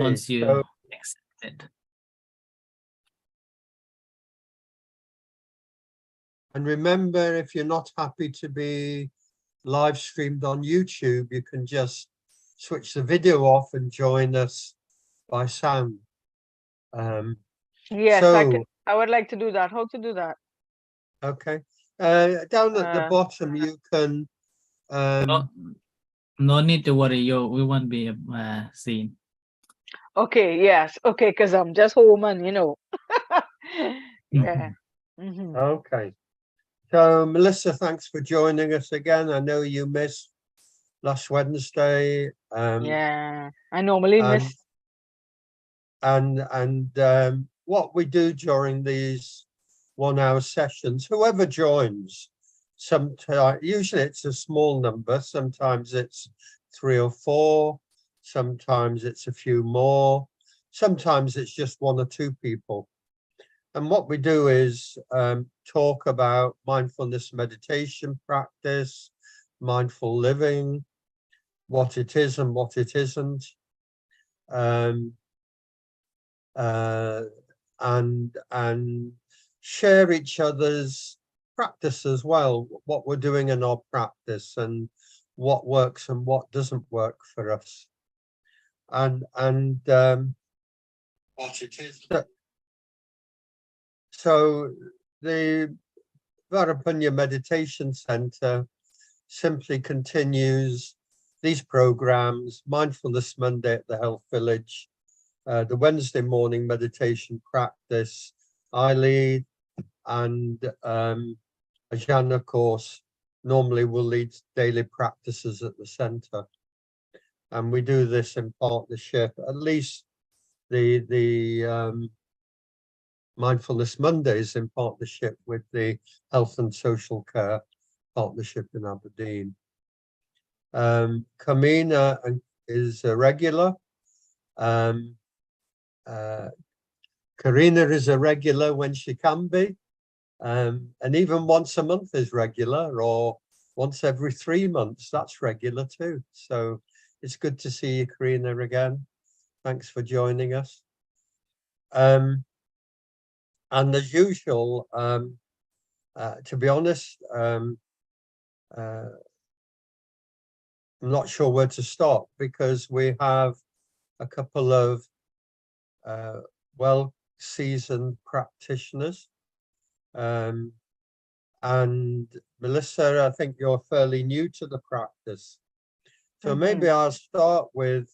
once you So, accept it. and remember, if you're not happy to be live streamed on YouTube, you can just switch the video off and join us by sound. Yes, So, I would like to do that. How to do that? okay. Down at the bottom, you can. No need to worry. We won't be seen. Okay. Yes. Okay. Because I'm just home and yeah. Okay. So, Melissa, thanks for joining us again. I know you missed last Wednesday. Yeah, I normally miss. And what we do during these 1 hour sessions, whoever joins, sometimes usually it's a small number, sometimes it's 3 or 4, sometimes it's a few more, sometimes it's just 1 or 2 people. And what we do is talk about mindfulness meditation practice, mindful living, what it is and what it isn't. And share each other's practice as well, what we're doing in our practice and what works and what doesn't work for us, and what it is. So the Varapunya Meditation Center simply continues these programs: Mindfulness Monday at the Health Village, the Wednesday morning meditation practice I lead, and Ajahn, of course, normally will lead daily practices at the center. And we do this in partnership, at least the Mindfulness Mondays in partnership with the Health and Social Care Partnership in Aberdeen. Kamina is a regular. Karina is a regular when she can be, and even once a month is regular, or once every 3 months, that's regular too. So it's good to see you, Karina, again. Thanks for joining us. And as usual, to be honest, I'm not sure where to start, because we have a couple of well-seasoned practitioners. And Melissa, I think you're fairly new to the practice. So maybe I'll start with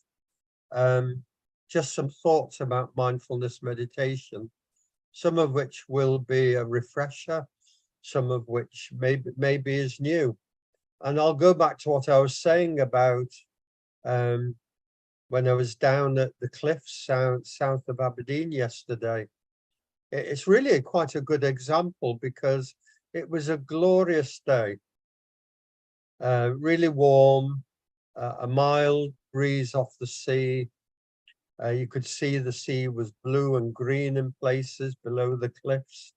just some thoughts about mindfulness meditation, some of which will be a refresher, some of which maybe is new. And I'll go back to what I was saying about when I was down at the cliffs south of Aberdeen yesterday. It's really quite a good example, because it was a glorious day, really warm, a mild breeze off the sea. You could see the sea was blue and green in places below the cliffs.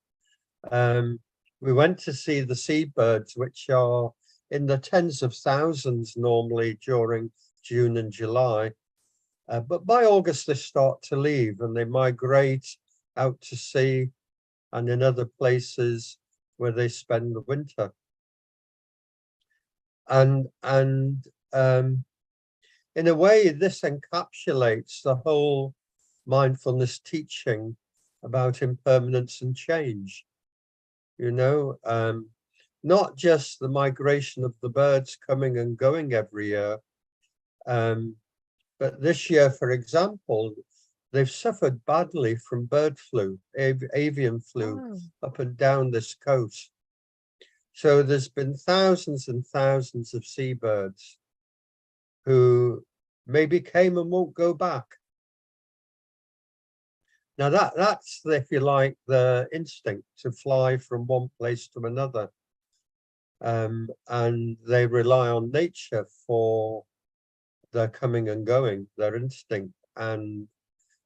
We went to see the seabirds, which are in the tens of thousands normally during June and July. But by August, they start to leave and they migrate out to sea and in other places where they spend the winter. And in a way, this encapsulates the whole mindfulness teaching about impermanence and change. Not just the migration of the birds coming and going every year, but this year, for example, they've suffered badly from bird flu, avian flu, up and down this coast. So there's been thousands and thousands of seabirds who maybe came and won't go back. Now that's, if you like, the instinct to fly from one place to another. And they rely on nature for their coming and going, their instinct, and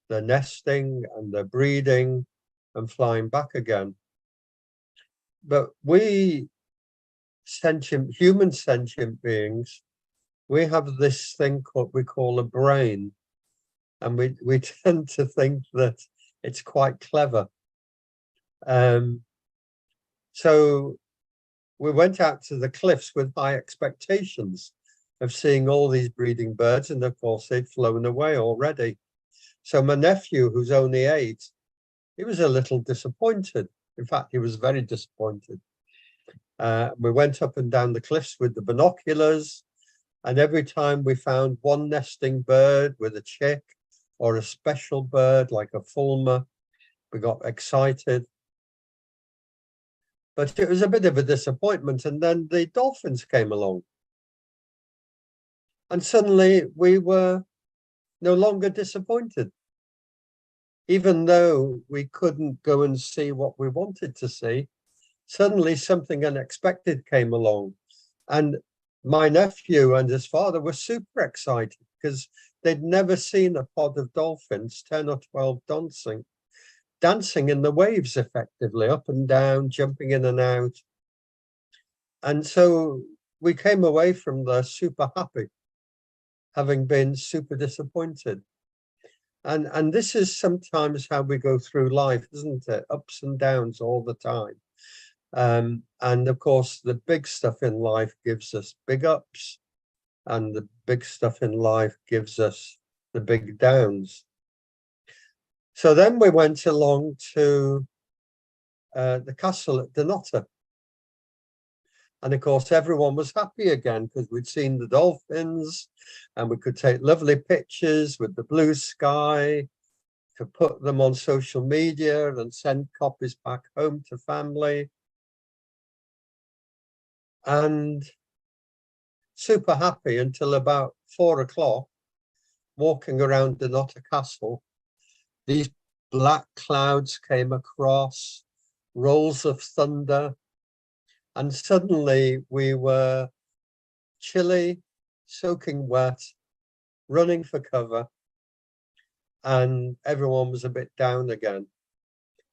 their nesting and their breeding and flying back again. But we human sentient beings, we have this thing we call a brain. and we tend to think that it's quite clever. So we went out to the cliffs with high expectations of seeing all these breeding birds, and of course they'd flown away already. So my nephew, who's only 8, he was a little disappointed. In fact, he was very disappointed. We went up and down the cliffs with the binoculars, and every time we found one nesting bird with a chick or a special bird like a fulmar, we got excited. But it was a bit of a disappointment. And then the dolphins came along. And suddenly we were no longer disappointed. Even though we couldn't go and see what we wanted to see, suddenly something unexpected came along. And my nephew and his father were super excited because they'd never seen a pod of dolphins, 10 or 12 dancing in the waves effectively, up and down, jumping in and out. And so we came away from there super happy, having been super disappointed. And this is sometimes how we go through life, isn't it? Ups and downs all the time. And of course, the big stuff in life gives us big ups, and the big stuff in life gives us the big downs. So then we went along to the castle at Dunnottar. And of course, everyone was happy again because we'd seen the dolphins and we could take lovely pictures with the blue sky to put them on social media and send copies back home to family. And super happy until about 4 o'clock, walking around Dunnottar Castle. These black clouds came across, rolls of thunder, and suddenly we were chilly, soaking wet, running for cover, and everyone was a bit down again.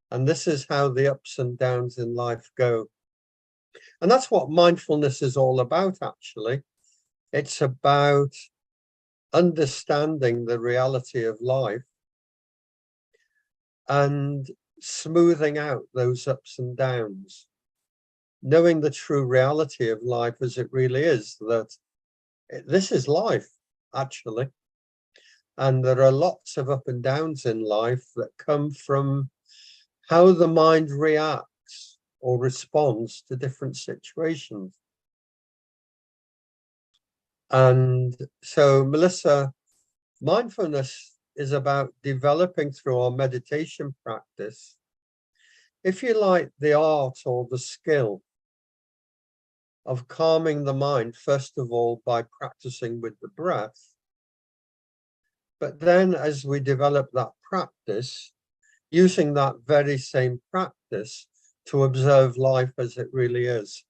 And this is how the ups and downs in life go. And that's what mindfulness is all about, actually. It's about understanding the reality of life and smoothing out those ups and downs, knowing the true reality of life as it really is, that this is life, actually. And there are lots of up and downs in life that come from how the mind reacts or responds to different situations. And so, Melissa, mindfulness is about developing through our meditation practice, if you like, the art or the skill of calming the mind, first of all, by practicing with the breath. But then as we develop that practice, using that very same practice to observe life as it really is.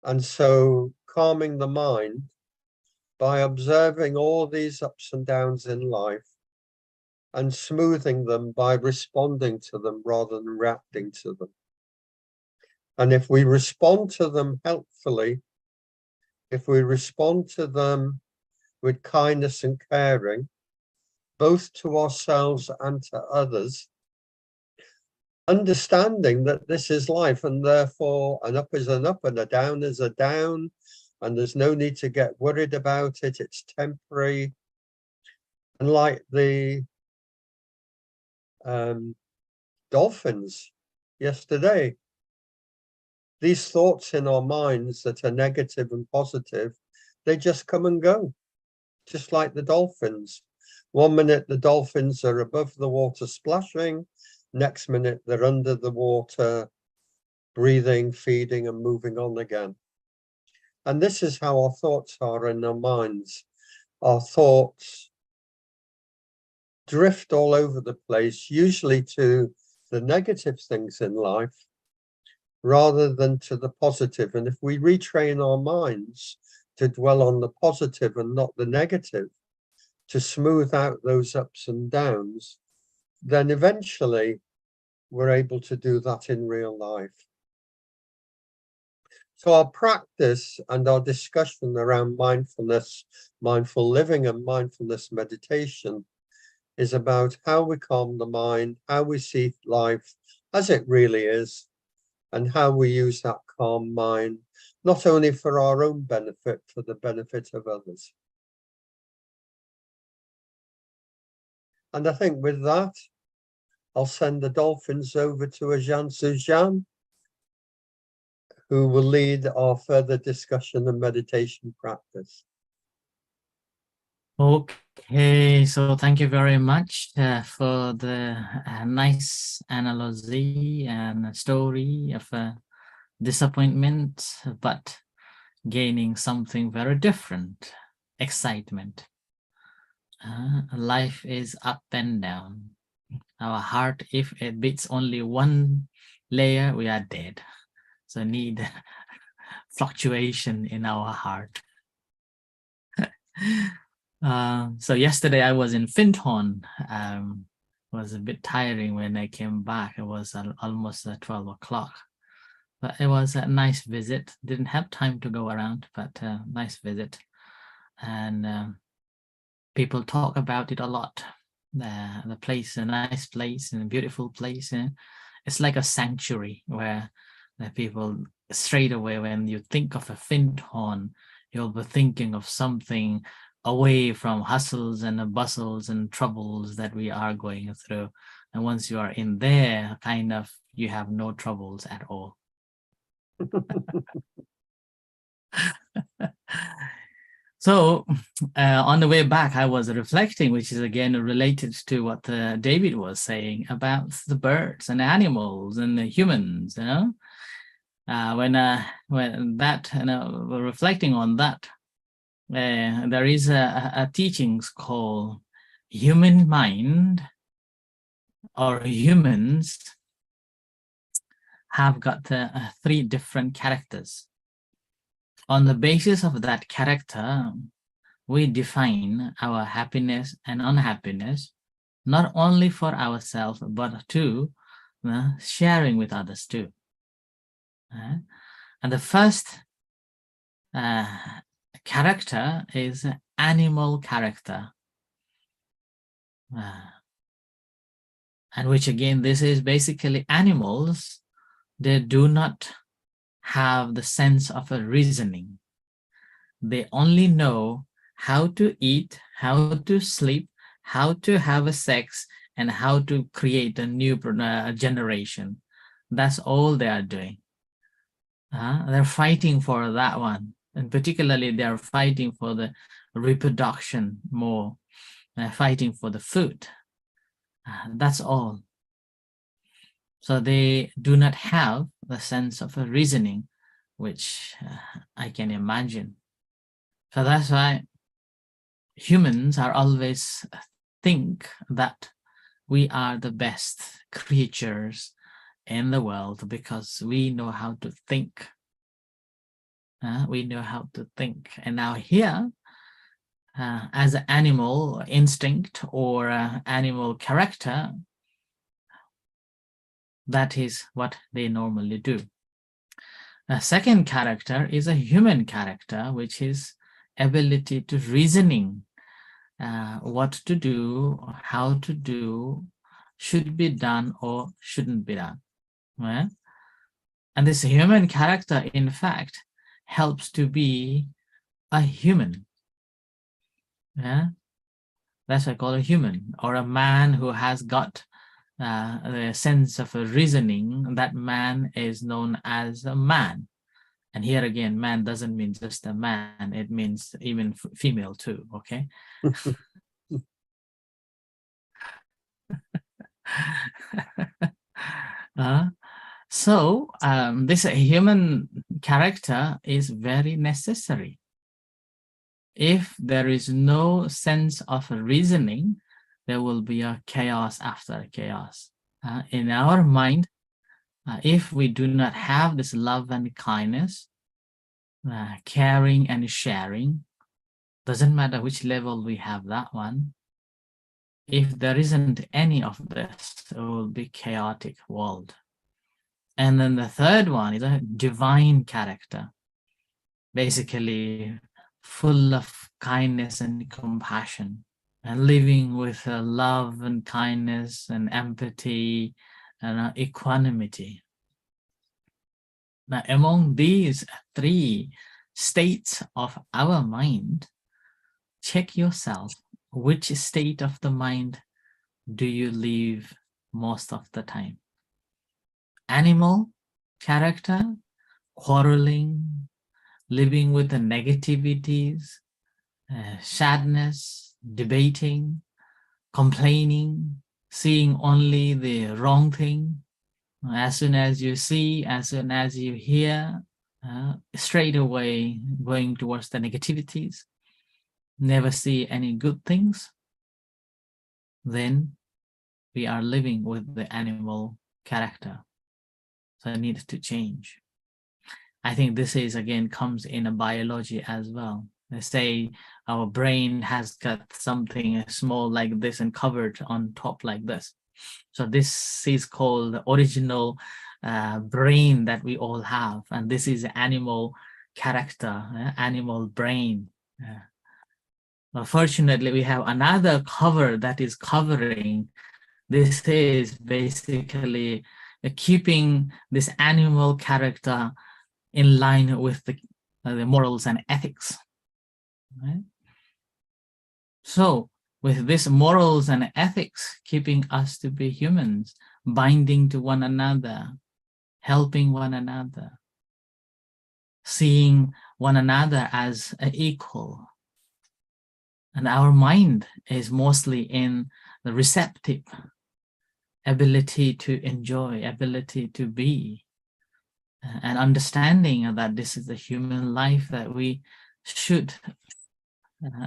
And so calming the mind by observing all these ups and downs in life and smoothing them by responding to them rather than reacting to them. And if we respond to them helpfully, if we respond to them with kindness and caring, both to ourselves and to others, understanding that this is life and therefore an up is an up and a down is a down, and there's no need to get worried about it, it's temporary. And like the dolphins yesterday, these thoughts in our minds that are negative and positive, they just come and go, just like the dolphins. 1 minute the dolphins are above the water splashing, next minute they're under the water, breathing, feeding, and moving on again. And this is how our thoughts are in our minds. Our thoughts drift all over the place, usually to the negative things in life rather than to the positive. And if we retrain our minds to dwell on the positive and not the negative, to smooth out those ups and downs, then eventually we're able to do that in real life. So our practice and our discussion around mindfulness, mindful living and mindfulness meditation is about how we calm the mind, how we see life as it really is, and how we use that calm mind, not only for our own benefit, for the benefit of others. And I think with that, I'll send the dolphins over to Ajahn Sujan, who will lead our further discussion and meditation practice. Okay, so thank you very much for the nice analogy and story of disappointment, but gaining something very different, excitement. Life is up and down. Our heart, if it beats only one layer, we are dead. So need fluctuation in our heart. So yesterday I was in Findhorn. It was a bit tiring when I came back. It was almost 12 o'clock. But it was a nice visit. Didn't have time to go around, but nice visit. And people talk about it a lot. The place, a nice place and a beautiful place. It's like a sanctuary where the people straight away, when you think of a Findhorn, you'll be thinking of something away from hustles and bustles and troubles that we are going through. And once you are in there, kind of, you have no troubles at all. So on the way back, I was reflecting, which is again related to what David was saying about the birds and animals and the humans, you know. When that, reflecting on that, there is a teachings called human mind, or humans have got 3 different characters. On the basis of that character, we define our happiness and unhappiness, not only for ourselves, but to sharing with others too. And the first character is animal character. And which again, this is basically animals. They do not have the sense of a reasoning. They only know how to eat, how to sleep, how to have a sex, and how to create a new generation. That's all they are doing. They're fighting for that one. And particularly they're fighting for the reproduction more. They're fighting for the food. That's all. So they do not have the sense of a reasoning, which I can imagine. So that's why humans are always think that we are the best creatures in the world because we know how to think. We know how to think. And now here, as an animal instinct or animal character, that is what they normally do. A second character is a human character, which is ability to reasoning, what to do, how to do, should be done or shouldn't be done. Right? And this human character, in fact, helps to be a human. Yeah? That's what I call a human, or a man who has got the sense of a reasoning. That man is known as a man. And here again, man doesn't mean just a man, it means even female too, okay? So this human character is very necessary. If there is no sense of reasoning, there will be a chaos after chaos. In our mind, if we do not have this love and kindness, caring and sharing, doesn't matter which level we have that one, if there isn't any of this, it will be chaotic world. And then the third one is a divine character, basically full of kindness and compassion, and living with love and kindness and empathy and equanimity. Now, among these three states of our mind, check yourself. Which state of the mind do you live most of the time? Animal character, quarreling, living with the negativities, sadness, debating, complaining, seeing only the wrong thing. As soon as you see, as soon as you hear, straight away going towards the negativities, never see any good things, then we are living with the animal character. So it needs to change. I think this is, again, comes in a biology as well. They say our brain has got something small like this and covered on top like this. So this is called the original brain that we all have. And this is animal character, animal brain. Fortunately, we have another cover that is covering. This is basically keeping this animal character in line with the morals and ethics. Right? So with this morals and ethics keeping us to be humans, binding to one another, helping one another, seeing one another as an equal. And our mind is mostly in the receptive ability to enjoy, ability to be, and understanding that this is the human life that we should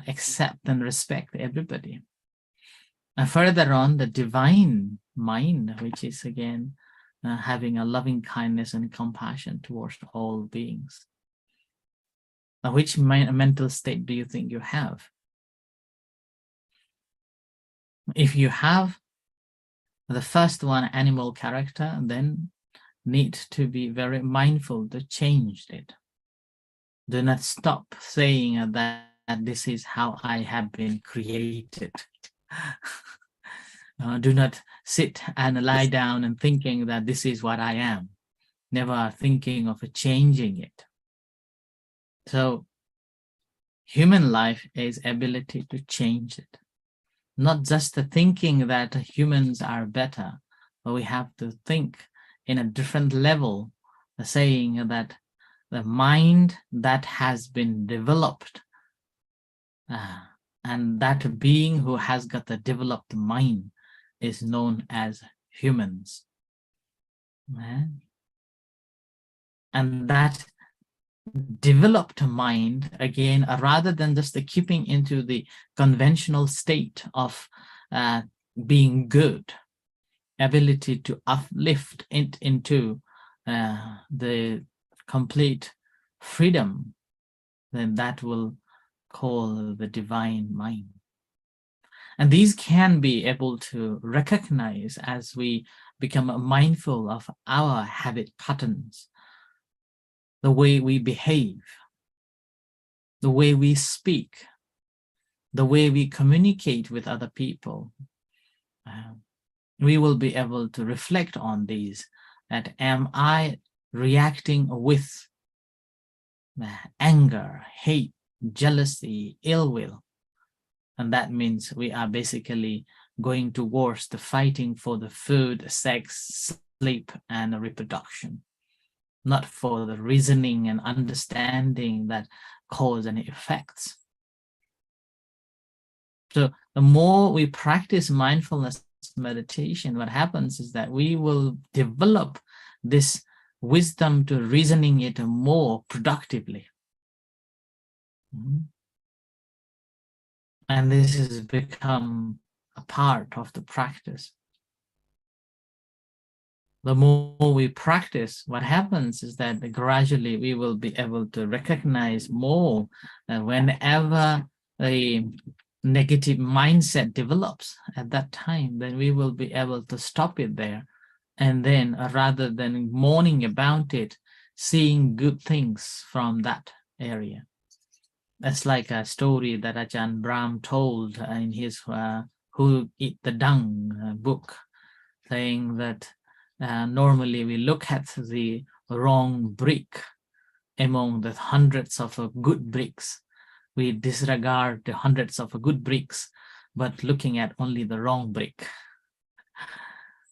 accept and respect everybody. And further on, the divine mind, which is again having a loving kindness and compassion towards all beings. Now, which mental state do you think you have? If you have the first one, animal character, then need to be very mindful to change it. Do not stop saying that this is how I have been created. Do not sit and lie down and thinking that this is what I am, never thinking of changing it. So human life is ability to change it. Not just the thinking that humans are better, but we have to think in a different level, saying that the mind that has been developed and that being who has got the developed mind is known as humans. And that developed mind, again, rather than just the keeping into the conventional state of being good, ability to uplift it into the complete freedom, then that will call the divine mind. And these can be able to recognize as we become mindful of our habit patterns, the way we behave, the way we speak, the way we communicate with other people. We will be able to reflect on these, that am I reacting with anger, hate, jealousy, ill will? And that means we are basically going towards the fighting for the food, sex, sleep, and reproduction, not for the reasoning and understanding that cause and effects. So the more we practice mindfulness meditation, what happens is that we will develop this wisdom to reasoning it more productively. And this has become a part of the practice. The more we practice, what happens is that gradually we will be able to recognize more that whenever a negative mindset develops at that time, then we will be able to stop it there And then rather than mourning about it, seeing good things from that area. That's like a story that Ajahn Brahm told in his Who Eat the Dung book, saying that normally we look at the wrong brick among the hundreds of good bricks. We disregard the hundreds of good bricks, but looking at only the wrong brick.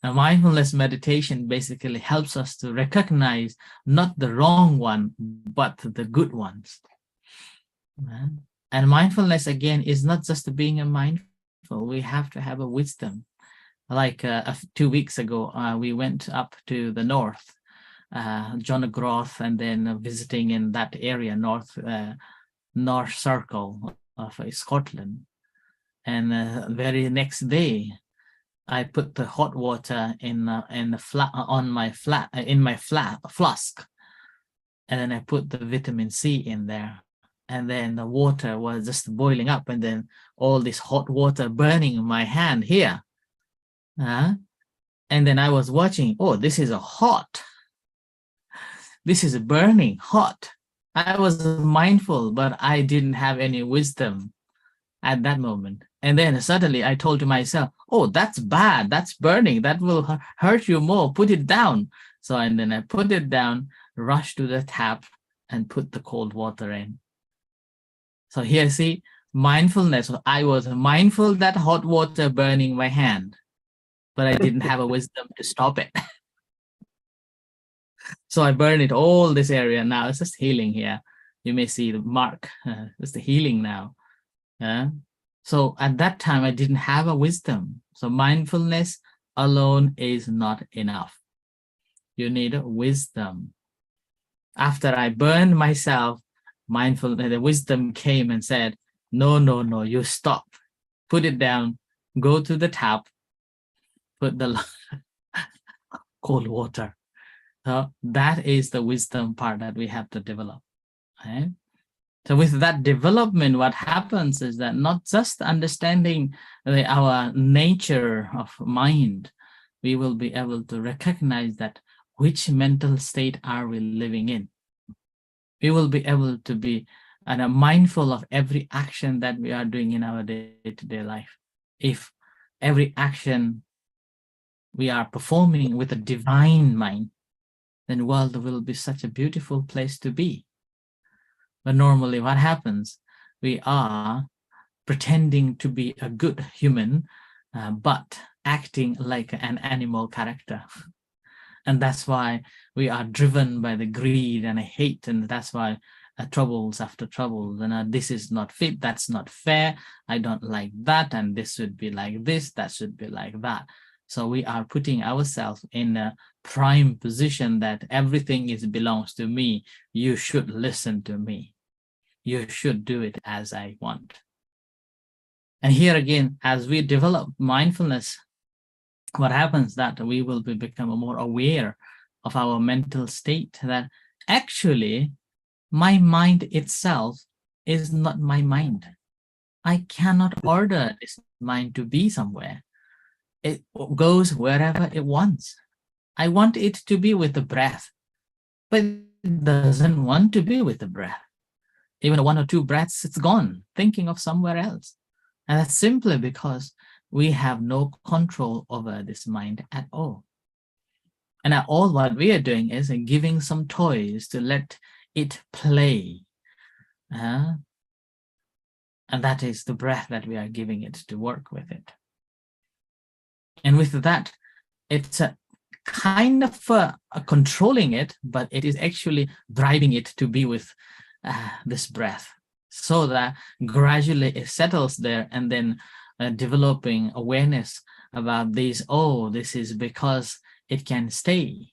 Now, mindfulness meditation basically helps us to recognize not the wrong one, but the good ones. And mindfulness, again, is not just being a mindful. We have to have a wisdom. Like 2 weeks ago, we went up to the north, John O'Groth, and then visiting in that area, North Circle of Scotland. And very next day, I put the hot water in my flask, and then I put the vitamin C in there, and then the water was just boiling up, and then all this hot water burning in my hand here, and then I was watching. Oh, this is burning hot. I was mindful, but I didn't have any wisdom at that moment. And then suddenly I told to myself, oh, that's bad. That's burning. That will hurt you more. Put it down. So, and then I put it down, rushed to the tap and put the cold water in. So here, see, mindfulness. I was mindful that hot water burning my hand, but I didn't have a wisdom to stop it. So I burned it all this area. Now it's just healing here. You may see the mark. It's the healing now. So at that time, I didn't have a wisdom. So mindfulness alone is not enough. You need a wisdom. After I burned myself, mindfulness, the wisdom came and said, no, you stop. Put it down, go to the tap, put the cold water. So that is the wisdom part that we have to develop. Right? So with that development, what happens is that not just understanding our nature of mind, we will be able to recognize that which mental state are we living in. We will be able to be mindful of every action that we are doing in our day-to-day life. If every action we are performing with a divine mind, then the world will be such a beautiful place to be. But normally what happens, we are pretending to be a good human, but acting like an animal character. And that's why we are driven by the greed and hate, and that's why troubles after troubles, and this is not fit, that's not fair, I don't like that, and this should be like this, that should be like that. So we are putting ourselves in a prime position that everything belongs to me, you should listen to me, you should do it as I want. And here again, as we develop mindfulness, what happens that we will become more aware of our mental state, that actually my mind itself is not my mind. I cannot order this mind to be somewhere. It goes wherever it wants. I want it to be with the breath, but it doesn't want to be with the breath. Even 1 or 2 breaths, it's gone, thinking of somewhere else. And that's simply because we have no control over this mind at all. And all what we are doing is giving some toys to let it play. And that is the breath that we are giving it to work with it. And with that, it's a kind of controlling it, but it is actually driving it to be with this breath, so that gradually it settles there, and then developing awareness about this. Oh, this is because it can stay.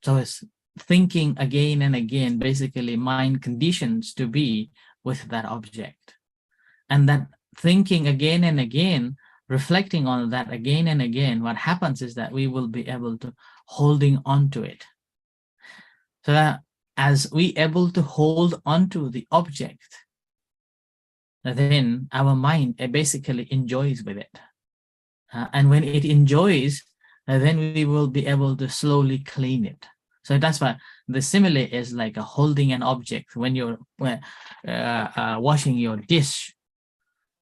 So it's thinking again and again, basically mind conditions to be with that object. And that thinking again and again, reflecting on that again and again, what happens is that we will be able to holding on to it. So that as we able to hold on to the object, then our mind basically enjoys with it. And when it enjoys, and then we will be able to slowly clean it. So that's why the simile is like a holding an object. When you're washing your dish,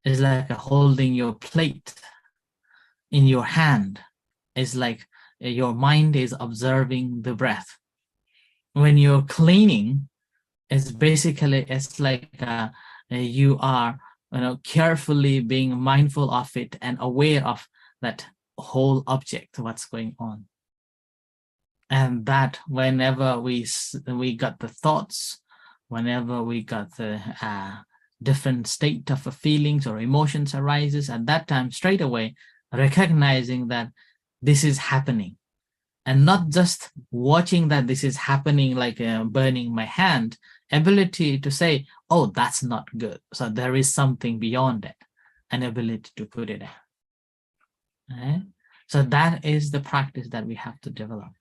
it's like a holding your plate in your hand. It's like your mind is observing the breath. When you're cleaning, it's like you are carefully being mindful of it and aware of that whole object, what's going on. And that whenever we got the thoughts, whenever we got the different state of feelings or emotions arises, at that time straight away recognizing that this is happening, and not just watching that this is happening, like burning my hand, ability to say, oh, that's not good, so there is something beyond it, an ability to put it out. Right? So that is the practice that we have to develop,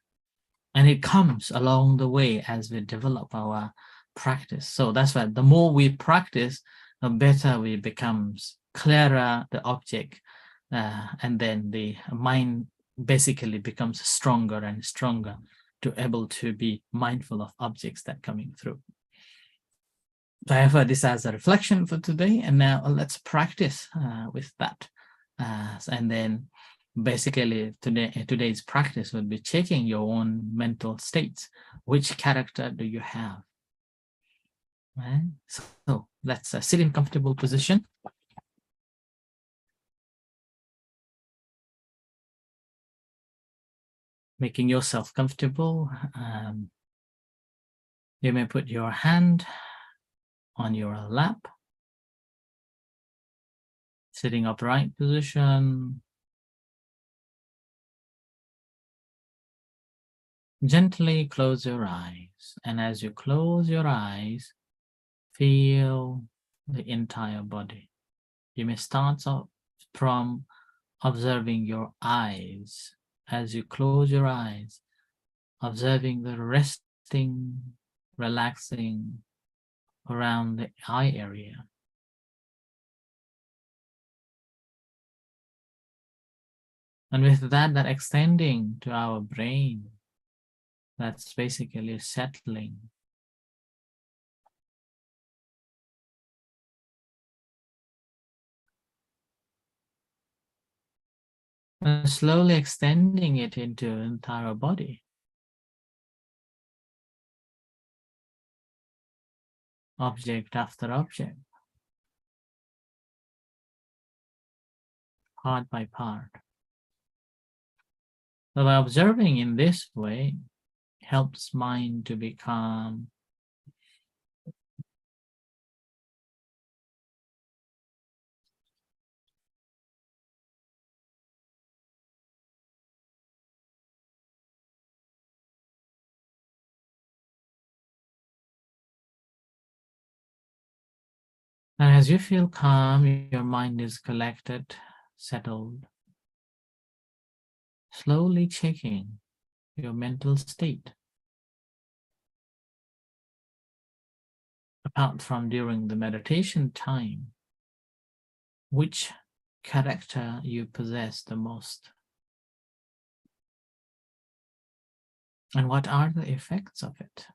and it comes along the way as we develop our practice. So that's why the more we practice, the better we becomes, clearer the object, and then the mind basically becomes stronger and stronger to able to be mindful of objects that coming through. So I have this as a reflection for today, and now let's practice with that. And then basically today's practice would be checking your own mental states. Which character do you have? Right? So let's sit in comfortable position. Making yourself comfortable. You may put your hand on your lap, sitting upright position. Gently close your eyes, and as you close your eyes, feel the entire body. You may start off from observing your eyes. As you close your eyes, observing the resting, relaxing around the eye area. And with that extending to our brain, that's basically settling. And slowly extending it into the entire body. Object after object. Part by part. So by observing in this way, helps mind to be calm. And as you feel calm, your mind is collected, settled. Slowly checking your mental state. Apart from during the meditation time, which character you possess the most? And what are the effects of it?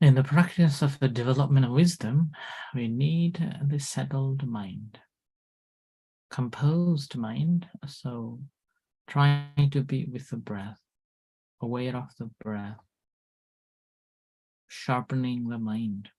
In the practice of the development of wisdom, we need the settled mind, composed mind. So trying to be with the breath, aware of the breath, sharpening the mind.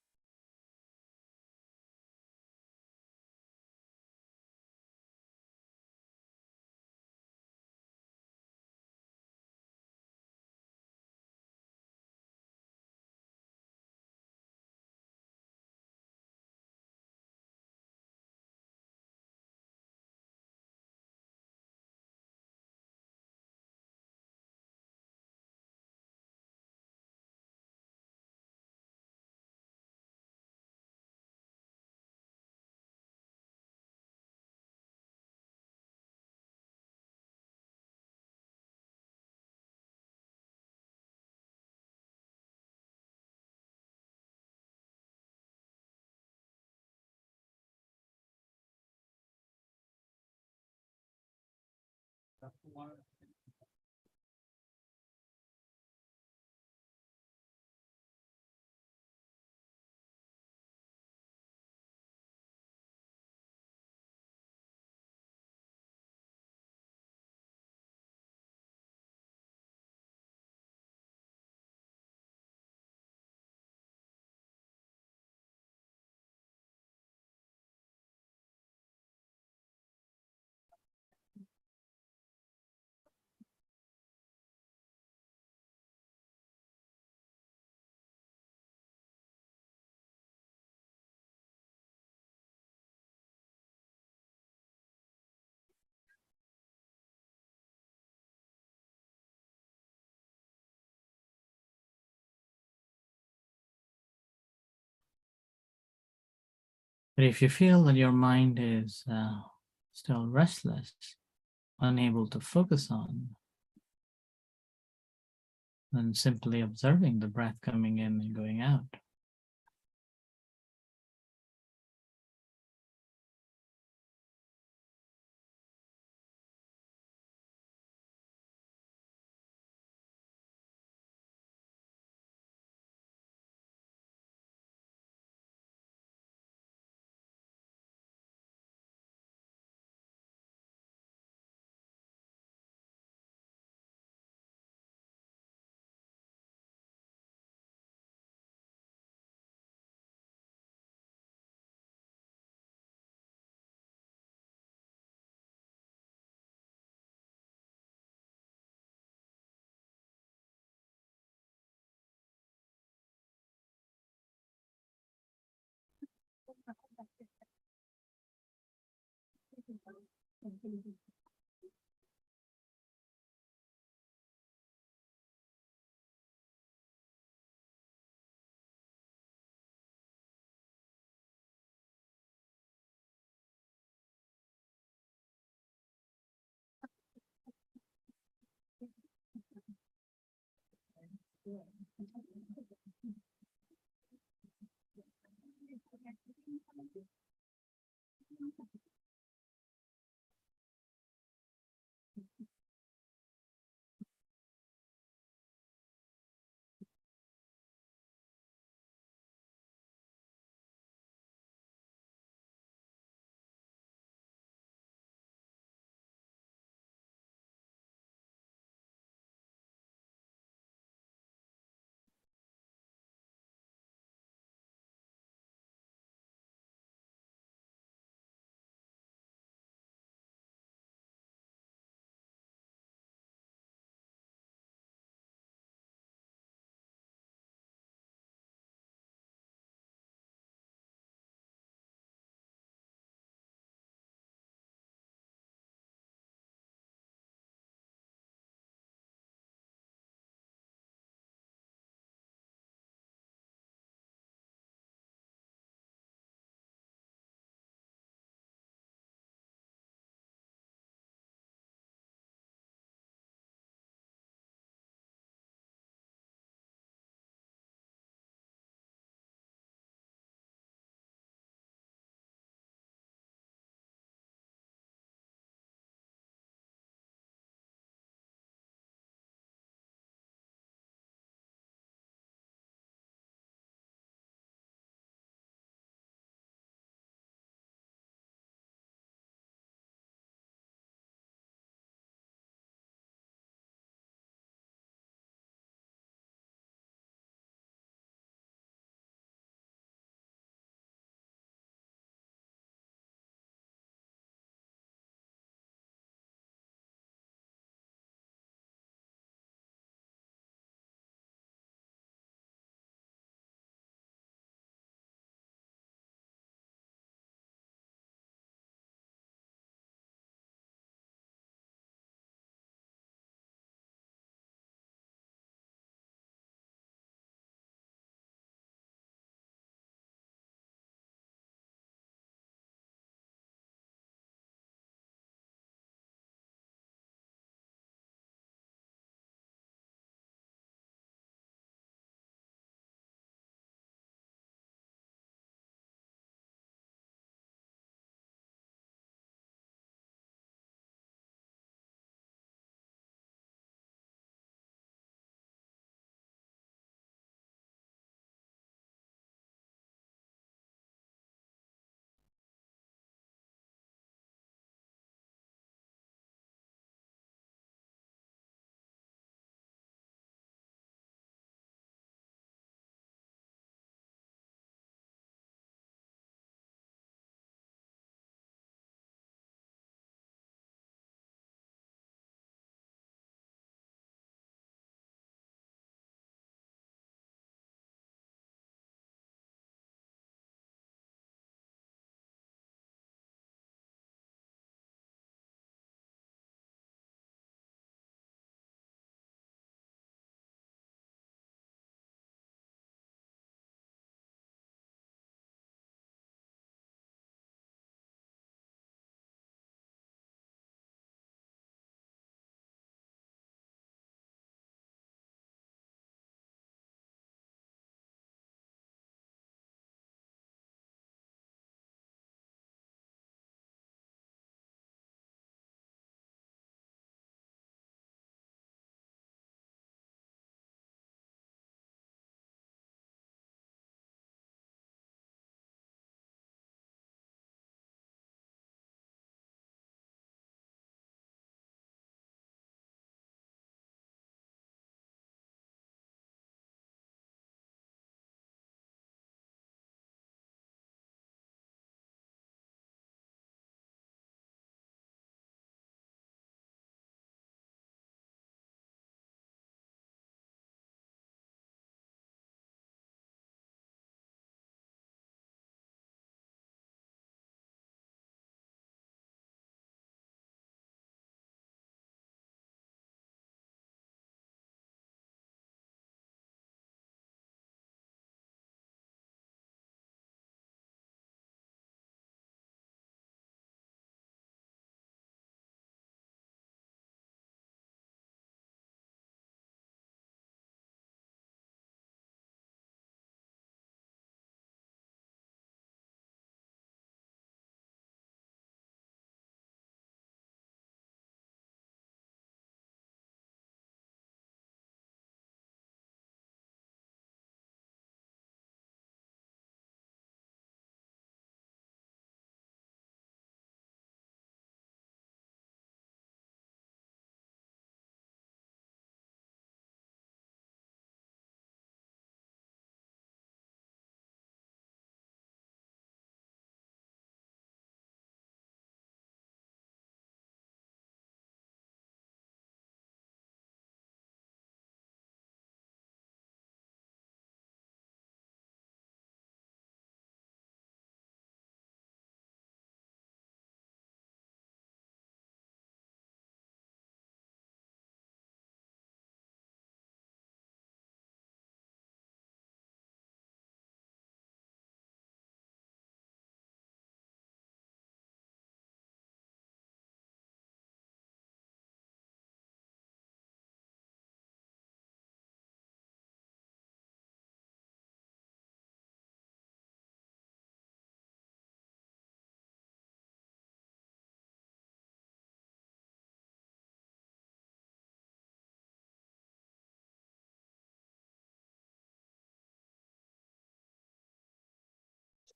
But if you feel that your mind is still restless, unable to focus on, then simply observing the breath coming in and going out.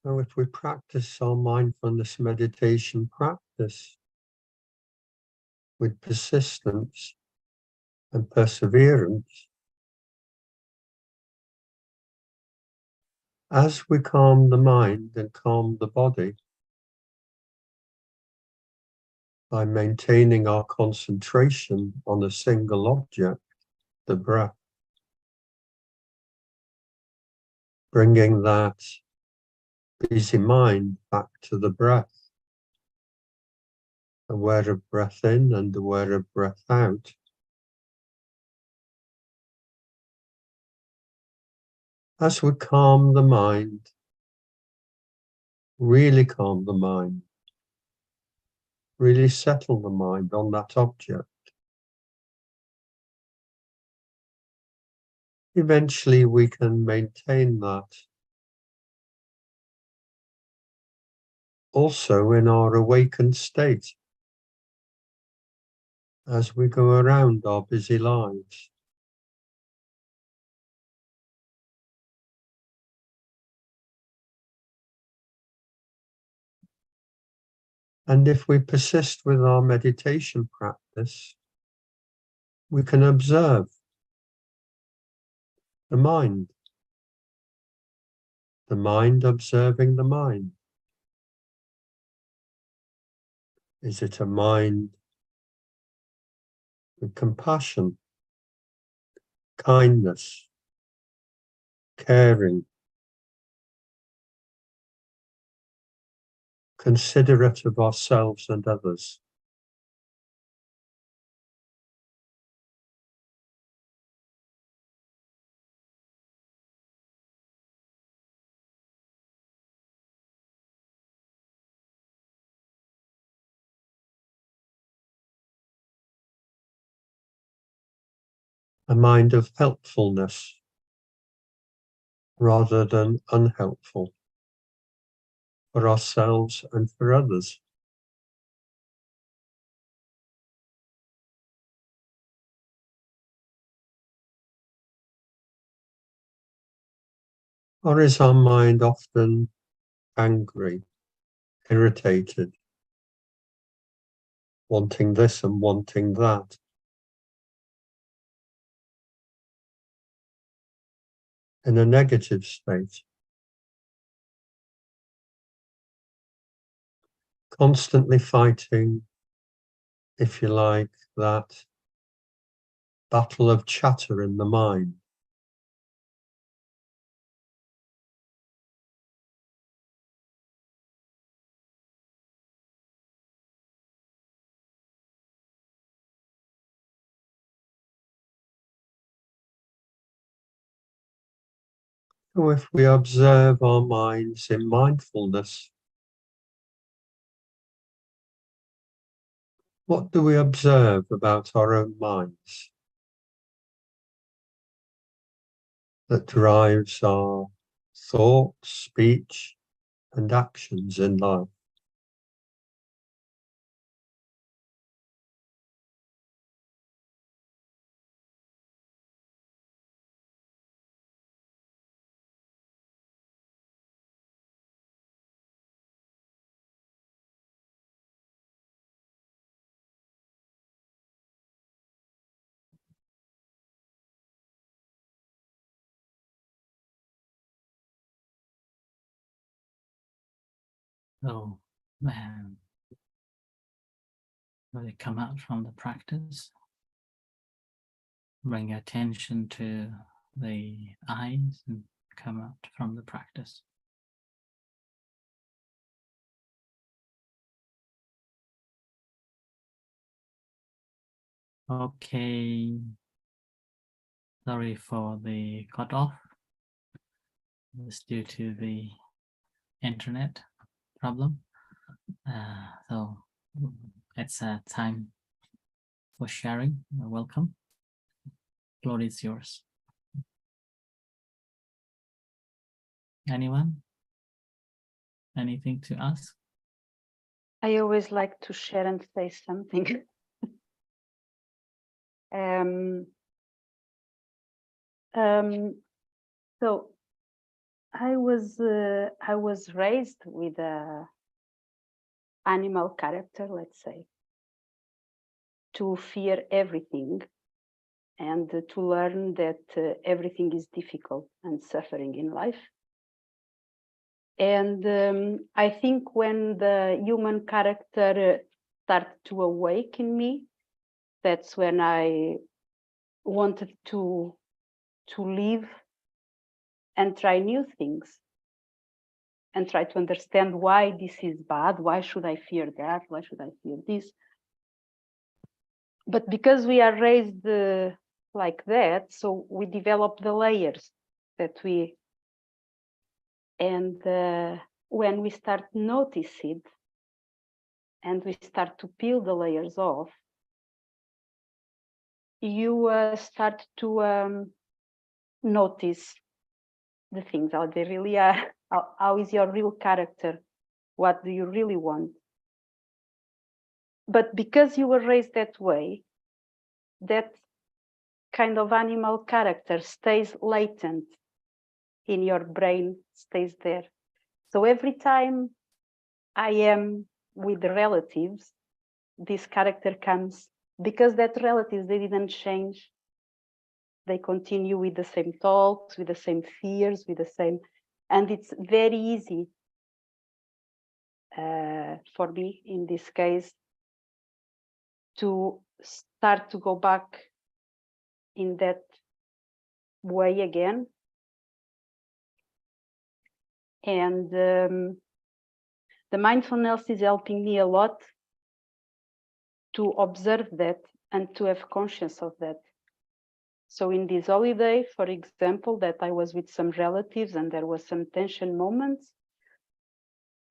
So if we practice our mindfulness meditation practice with persistence and perseverance, as we calm the mind and calm the body by maintaining our concentration on a single object, the breath, bringing that busy mind back to the breath, aware of breath in and aware of breath out. As we calm the mind, really calm the mind, really settle the mind on that object, eventually we can maintain that also in our awakened state as we go around our busy lives. And if we persist with our meditation practice, we can observe the mind observing the mind. Is it a mind with compassion, kindness, caring, considerate of ourselves and others? A mind of helpfulness rather than unhelpful for ourselves and for others. Or is our mind often angry, irritated, wanting this and wanting that? In a negative state, constantly fighting, if you like, that battle of chatter in the mind. So if we observe our minds in mindfulness, what do we observe about our own minds that drives our thoughts, speech, and actions in life? So, when we come out from the practice, bring attention to the eyes and come out from the practice. Okay. Sorry for the cutoff. It's due to the internet problem. So it's a time for sharing. Welcome. Floor is yours. Anyone? Anything to ask? I always like to share and say something. So I was raised with a animal character, let's say, to fear everything and to learn that everything is difficult and suffering in life. And I think when the human character started to awake in me, that's when I wanted to live and try new things and try to understand why this is bad, why should I fear that, why should I fear this. But because we are raised like that, so we develop the layers that we, and when we start notice it and we start to peel the layers off, you start to notice the things, how they really are, how is your real character, what do you really want. But because you were raised that way, that kind of animal character stays latent in your brain, stays there. So every time I am with the relatives, this character comes, because that relatives, they didn't change. They continue with the same talks, with the same fears, with the same, and it's very easy for me in this case to start to go back in that way again. And the mindfulness is helping me a lot to observe that and to have conscience of that. So in this holiday, for example, that I was with some relatives and there was some tension moments,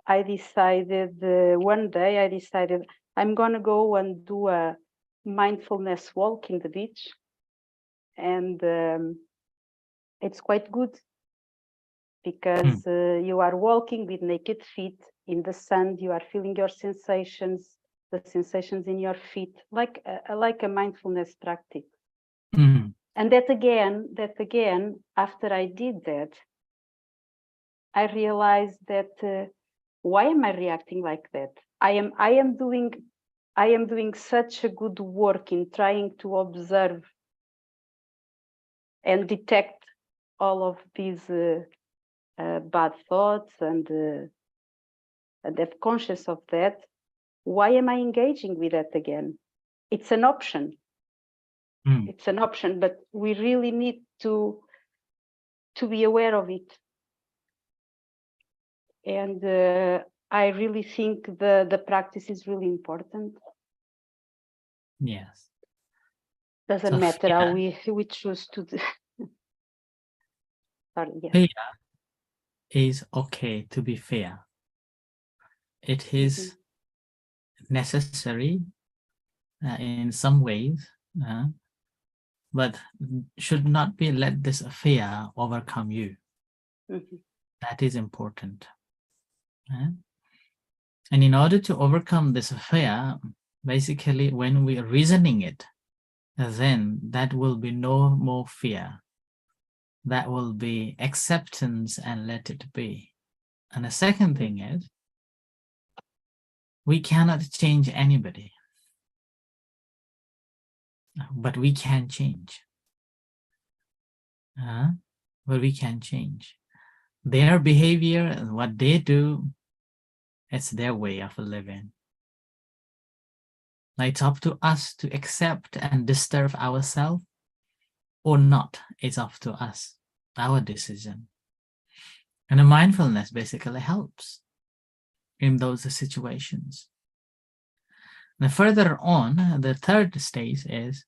I decided one day, I decided I'm going to go and do a mindfulness walk in the beach. And it's quite good because you are walking with naked feet in the sand, you are feeling your sensations, the sensations in your feet, like a mindfulness practice. And that again, after I did that, I realized that why am I reacting like that? I am doing such a good work in trying to observe and detect all of these bad thoughts and have conscious of that. Why am I engaging with that again? It's an option. It's an option, but we really need to be aware of it. And I really think the practice is really important. Yes. Doesn't So matter how we choose to do. Sorry, yeah. Fear is okay to be fair. It is necessary in some ways, but should not be let this fear overcome you. That is important. And in order to overcome this fear, basically when we are reasoning it, then that will be no more fear. That will be acceptance and let it be. And the second thing is, we cannot change anybody, but we can change. But we can change. Their behavior and what they do, it's their way of living. Now it's up to us to accept and disturb ourselves or not. It's up to us, our decision. And the mindfulness basically helps in those situations. Now further on, the third stage is,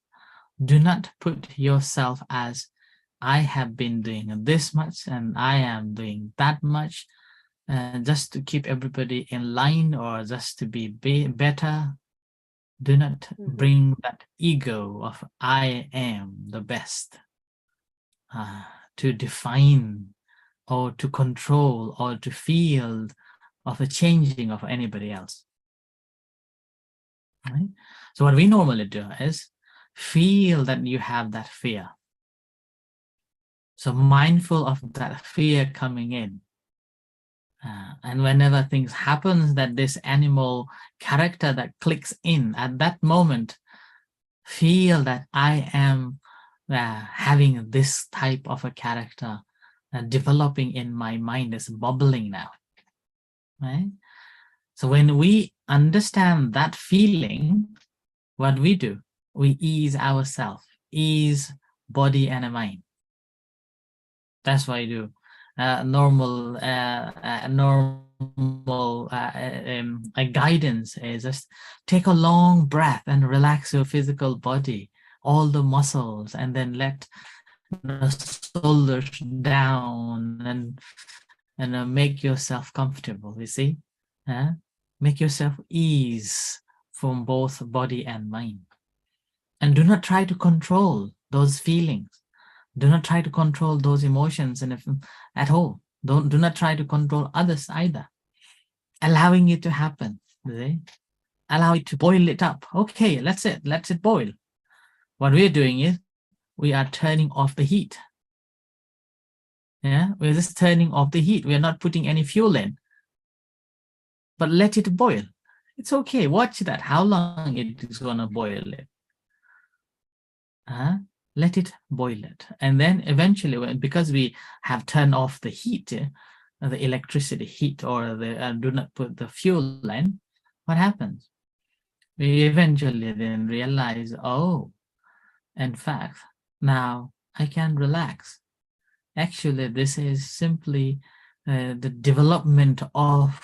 do not put yourself as, I have been doing this much and I am doing that much, just to keep everybody in line or just to be better. Do not bring that ego of I am the best to define or to control or to feel of the changing of anybody else. Right? So what we normally do is feel that you have that fear. So mindful of that fear coming in. And whenever things happens, that this animal character that clicks in at that moment, feel that I am having this type of a character developing in my mind, is bubbling now, right? So when we understand that feeling, what we do, we ease ourselves, ease body and mind. That's what I do. Normal guidance is just take a long breath and relax your physical body, all the muscles, and then let the shoulders down and make yourself comfortable. You see, make yourself ease from both body and mind, and do not try to control those feelings. Do not try to control those emotions, and at all. Do not try to control others either. Allowing it to happen. See? Allow it to boil it up. Okay, let's it boil. What we're doing is we are turning off the heat. Yeah, we're just turning off the heat. We're not putting any fuel in. But let it boil. It's okay. Watch that. How long it is gonna boil it. Let it boil it, and then eventually, because we have turned off the heat, the electricity heat, or the do not put the fuel in, what happens? We eventually then realize, oh, in fact, now I can relax. Actually, this is simply the development of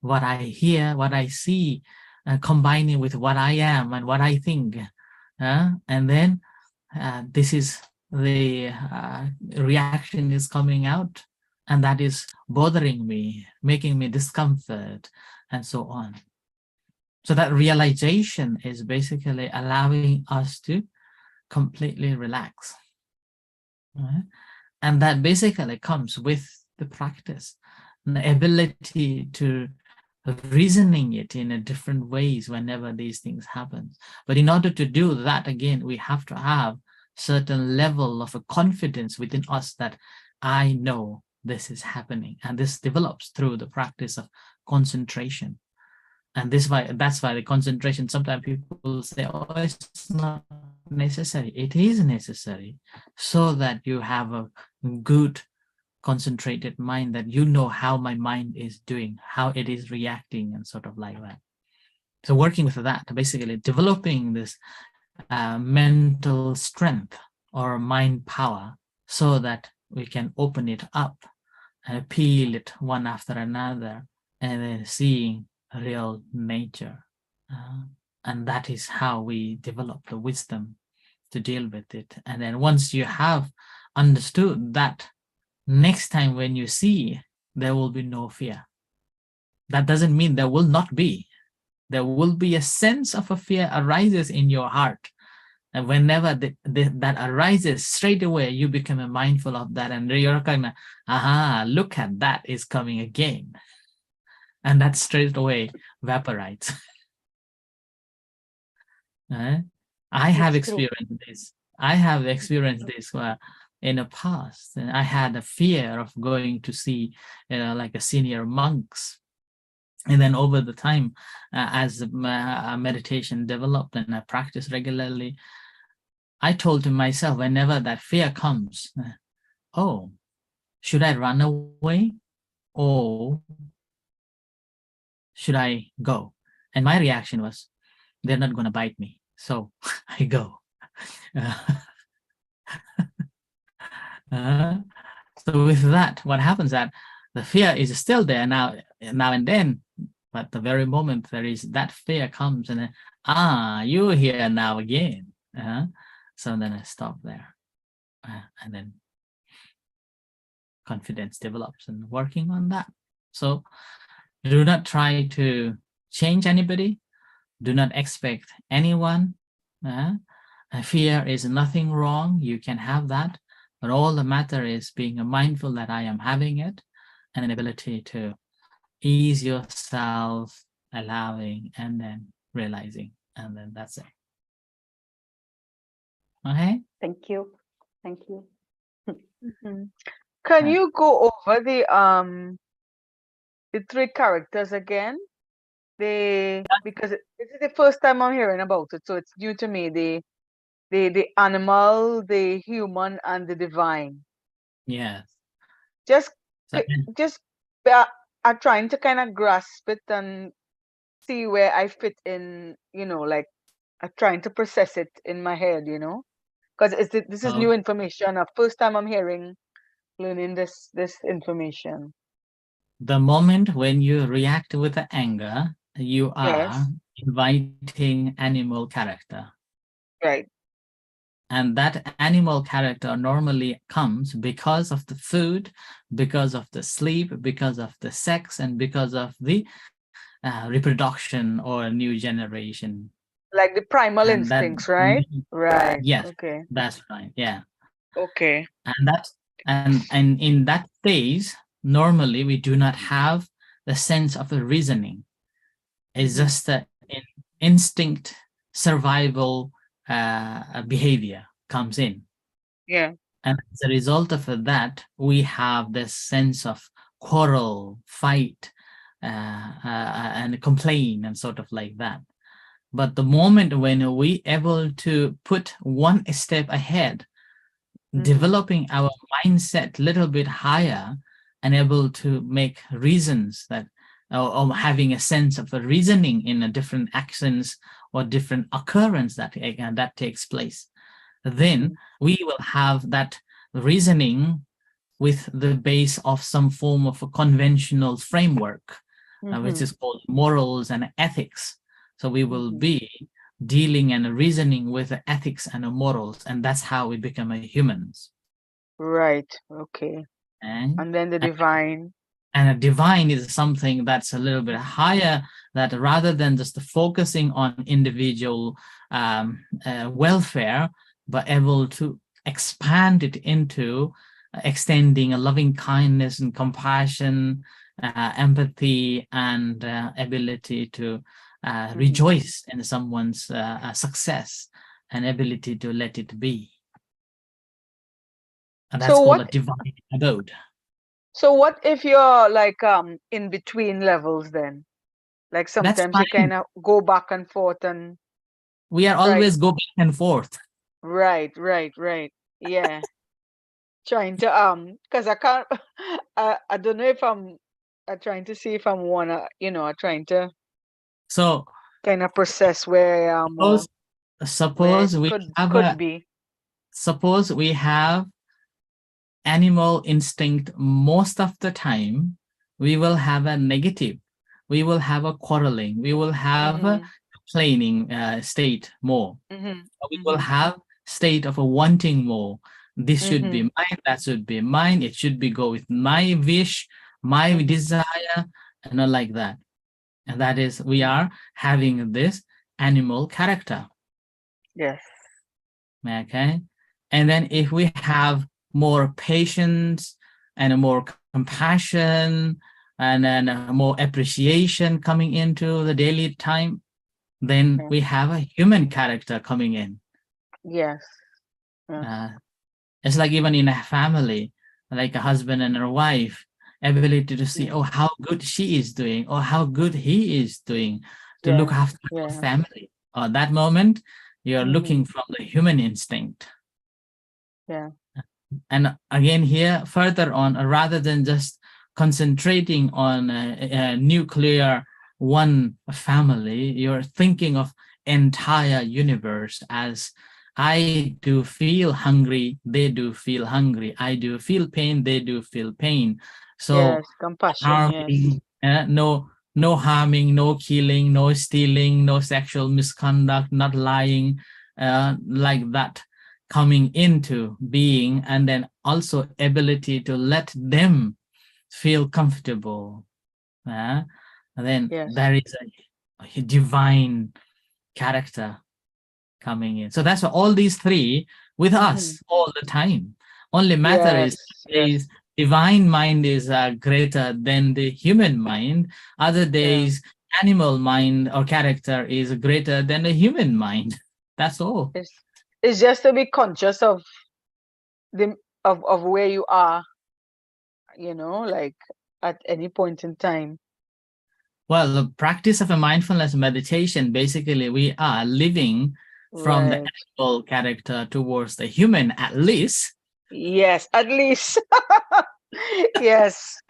what I hear, what I see, combining with what I am and what I think, and then this is the reaction is coming out, and that is bothering me, making me discomfort, and so on. So that realization is basically allowing us to completely relax. Right? And that basically comes with the practice, the ability to reasoning it in a different ways whenever these things happen. But in order to do that, again, we have to have certain level of a confidence within us that I know this is happening, and this develops through the practice of concentration. And that's why the concentration, sometimes people say, oh, it's not necessary. It is necessary, so that you have a good concentrated mind, that you know how my mind is doing, how it is reacting, and sort of like that. So working with that, basically developing this mental strength or mind power, so that we can open it up and peel it one after another, and then seeing real nature. And that is how we develop the wisdom to deal with it. And then once you have understood that, next time when you see, there will be no fear. That doesn't mean there will not be. There will be a sense of a fear arises in your heart. And whenever that arises, straight away you become mindful of that, and you're kind of, aha, look at that is coming again. And that straight away evaporates. I have experienced this. I have experienced this in the past. And I had a fear of going to see, like a senior monks. And then over the time, as meditation developed and I practiced regularly, I told to myself, whenever that fear comes, oh, should I run away or should I go? And my reaction was, they're not going to bite me, so I go. So with that, what happens that the fear is still there now and then, but the very moment there is that fear comes, and then, you're here now again. So then I stop there, and then confidence develops, and working on that. So do not try to change anybody. Do not expect anyone. Fear is nothing wrong. You can have that. But all the matter is being mindful that I am having it, and an ability to ease yourself, allowing, and then realizing. And then that's it. Okay? Thank you. Thank you. Mhm. Can Uh, you go over the three characters again? Because this is the first time I'm hearing about it, so it's new to me. The animal, the human, and the divine. yes. Just So, c- just uh, I'm trying to kind of grasp it and see where I fit in. Like I'm trying to process it in my head. Because this is so new information. First time I'm learning this information. the moment when you react with anger, you are Yes, inviting animal character. right. And that animal character normally comes because of the food, because of the sleep, because of the sex, and because of the reproduction or new generation. Like the primal And that, instincts, right? Right. yes, Okay. that's right. Yeah. Okay. And and in that phase, normally we do not have the sense of a reasoning. It's Mm-hmm. just an instinct survival behavior comes in. Yeah. And as a result of that, we have this sense of quarrel, fight, and complain, and sort of like that. But the moment when we able to put one step ahead, Mm-hmm. developing our mindset a little bit higher, and able to make reasons that, or having a sense of a reasoning in a different actions or different occurrence that takes place, Mm-hmm. then we will have that reasoning with the base of some form of a conventional framework, which Mm-hmm. is called morals and ethics. So we will Mm-hmm. be dealing and reasoning with the ethics and the morals, and that's how we become a humans. Right. Okay. eh? And then the divine. And a divine is something that's a little bit higher, that rather than just focusing on individual welfare, but able to expand it into extending a loving kindness and compassion, empathy, and ability to Mm-hmm. rejoice in someone's success and ability to let it be. And that's So called a what divine abode. so what if you're like in between levels then? Like That's sometimes you fine. kind of go back and forth and We are try. always go back and forth. Right, right, right. Yeah. Trying to because I can't I don't know if I'm trying to see if I'm wanna, trying to So kind of process where I am or suppose where it suppose we have could a be. suppose we have animal instinct. Most of the time we will have a negative, we will have a quarreling, we will have a Mm-hmm. complaining state more. Mm-hmm. We will Mm-hmm. have state of a wanting more. This should be Mm-hmm. mine, that should be mine, it should be go with my wish, my Mm-hmm. desire, and not like that. And that is, we are having this animal character. Yes. Okay. And then if we have more patience and a more compassion and then a more appreciation coming into the daily time, then Yeah. we have a human character coming in. Yes. Yes. Uh, it's like even in a family, like a husband and a wife, ability to see, Yeah. oh, how good she is doing, or how good he is doing, to look Yes. after the Yes. family. Or that moment, you're Mm-hmm. looking from the human instinct. Yeah. And again, here further on, rather than just concentrating on a nuclear one family, you're thinking of entire universe as, I do feel hungry, they do feel hungry, I do feel pain, they do feel pain. So Yes. Compassion. Yes. harming, no harming, no killing, no stealing, no sexual misconduct, not lying, like that coming into being, and then also ability to let them feel comfortable. And then Yes. there is a divine character coming in. So that's why all these three with Mm-hmm. us all the time. Only matter is, Yes. Yes. divine mind is greater than the human mind. Other Yeah. days, animal mind or character is greater than the human mind. That's all. It's just to be conscious of the of where you are, you know, like at any point in time. Well, the practice of a mindfulness meditation, basically, we are living from the Right. animal character towards the human, at least. Yes, at least. Yes.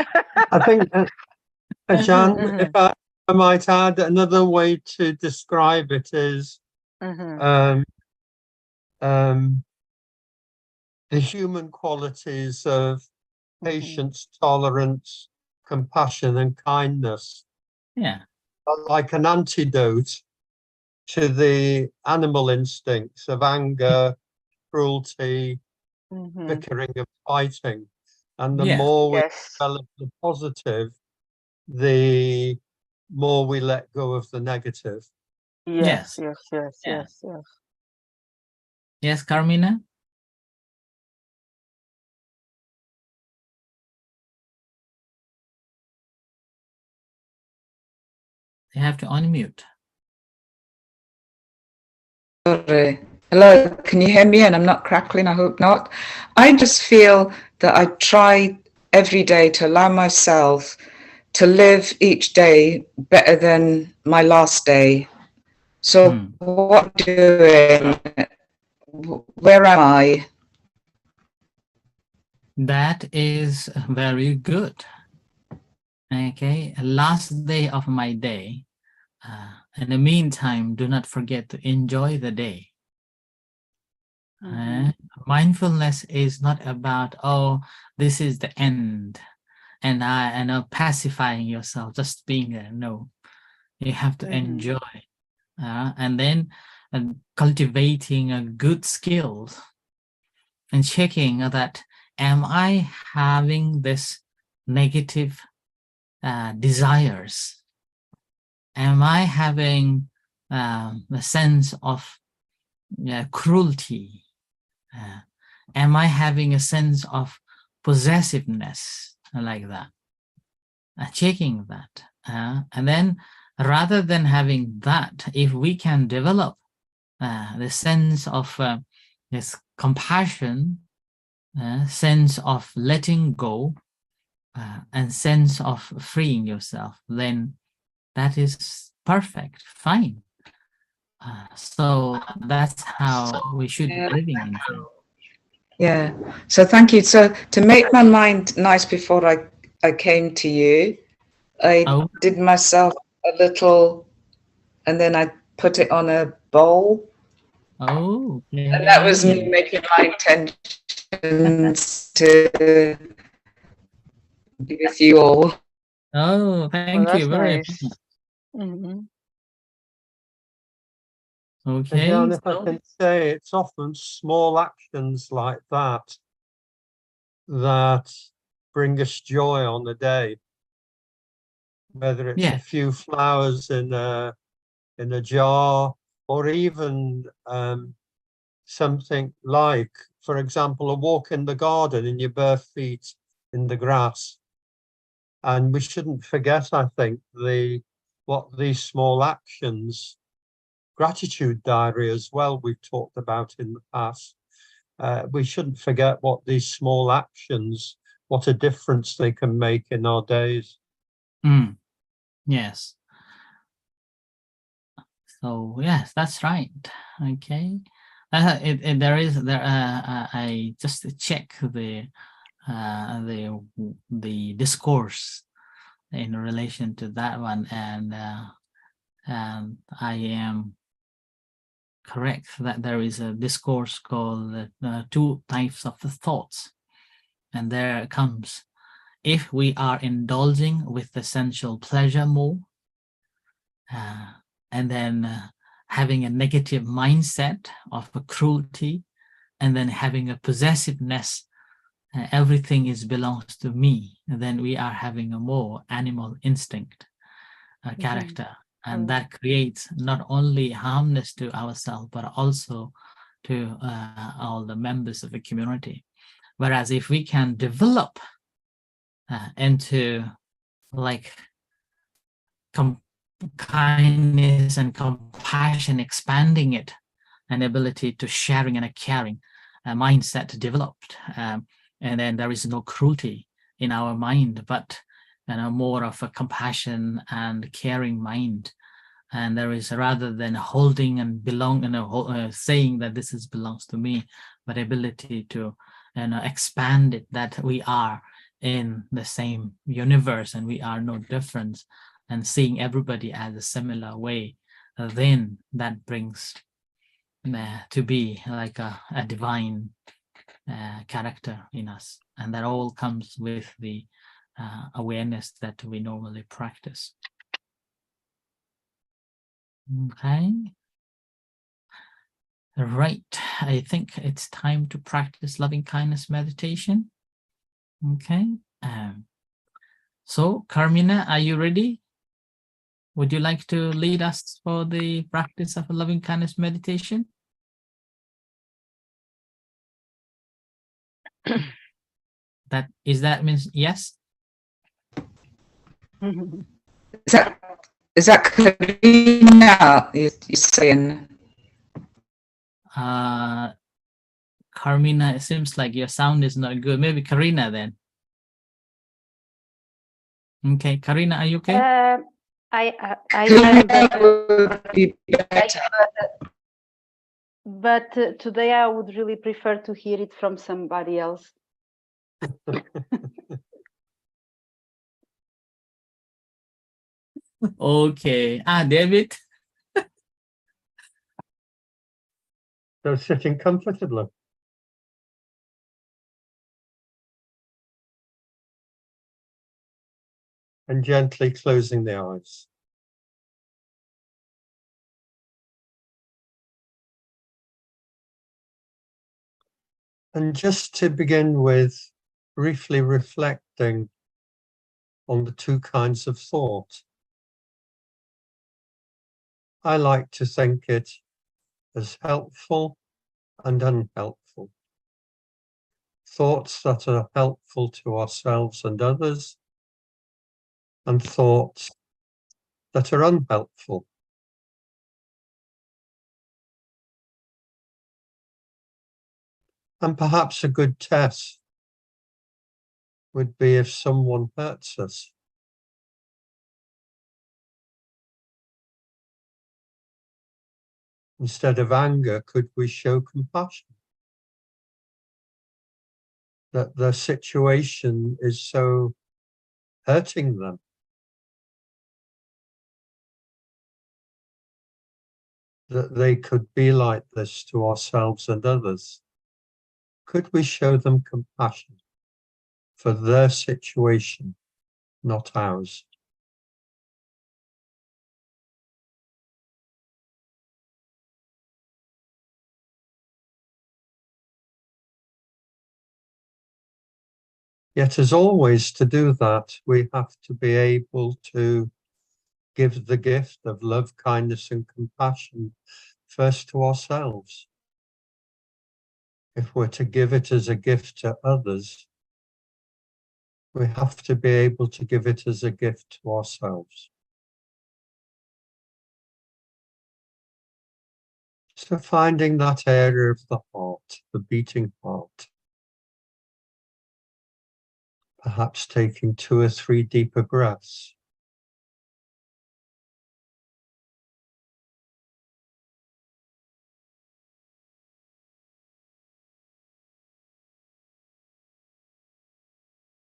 I think, Jan, Mhm, if I might add, another way to describe it is mhm, the human qualities of mhm. patience, tolerance, compassion, and kindness Yeah. are like an antidote to the animal instincts of anger, cruelty, Mhm. bickering, and fighting. And the Yeah. more we Yes. develop the positive, the more we let go of the negative. Yes, Yes. yes, yes, Yeah. yes, yes. Yes, Carmina? You have to unmute. Sorry. Hello, can you hear me? And I'm not crackling, I hope not. I just feel that I try every day to allow myself to live each day better than my last day. So what I'm doing, where am I? That is very good. Okay, last day of my day. In the meantime, do not forget to enjoy the day. Mindfulness is not about, oh, this is the end, and pacifying yourself, just being there. No, you have to enjoy, and then cultivating a good skills and checking that, am I having this negative desires? Am I having a sense of cruelty? Am I having a sense of possessiveness, like that? Checking that. And then rather than having that, if we can develop the sense of this compassion, sense of letting go, and sense of freeing yourself, then that is perfect, fine. So that's how we should be living in. Yeah. So thank you. So to make my mind nice before I came to you, I did myself a little, and then I put it on a bowl. Oh, okay. And that was me making my intentions to be with you all. Oh, thank you very much. Okay. Again, if I can say, it's often small actions like that that bring us joy on the day. Whether it's a few flowers in a jar, or even something like, for example, a walk in the garden in your bare feet in the grass. And we shouldn't forget, I think, what these small actions, gratitude diary as well, we've talked about in the past. We shouldn't forget what these small actions, what a difference they can make in our days. Yes. So yes, that's right. Okay. I just check the discourse in relation to that one, and I am correct that there is a discourse called two types of thoughts, and there comes, if we are indulging with the sensual pleasure more, and then having a negative mindset of a cruelty, and then having a possessiveness, everything belongs to me, and then we are having a more animal instinct character, and that creates not only harmness to ourselves but also to all the members of the community. Whereas if we can develop into like kindness and compassion, expanding it, an ability to sharing and a caring mindset developed, and then there is no cruelty in our mind, but more of a compassion and caring mind. And there is, rather than holding and saying that this belongs to me, but ability to expand it, that we are in the same universe and we are no different, and seeing everybody as a similar way, then that brings to be like a divine character in us. And that all comes with the awareness that we normally practice. Okay. Right. I think it's time to practice loving kindness meditation. Okay. So, Carmina, are you ready? Would you like to lead us for the practice of a loving kindness meditation? That means yes? Is that Karina you're saying? Carmina, it seems like your sound is not good. Maybe Karina then. Okay, Karina, are you okay? I am, but today I would really prefer to hear it from somebody else. Okay. David? So sitting comfortably. And gently closing the eyes. And just to begin with, briefly reflecting on the two kinds of thought. I like to think it as helpful and unhelpful. Thoughts that are helpful to ourselves and others, and thoughts that are unhelpful. And perhaps a good test would be if someone hurts us. Instead of anger, could we show compassion? That the situation is so hurting them. That they could be like this to ourselves and others. Could we show them compassion for their situation, not ours? Yet, as always, to do that, we have to be able to give the gift of love, kindness, and compassion first to ourselves. If we're to give it as a gift to others, we have to be able to give it as a gift to ourselves. So finding that area of the heart, the beating heart, perhaps taking 2 or 3 deeper breaths.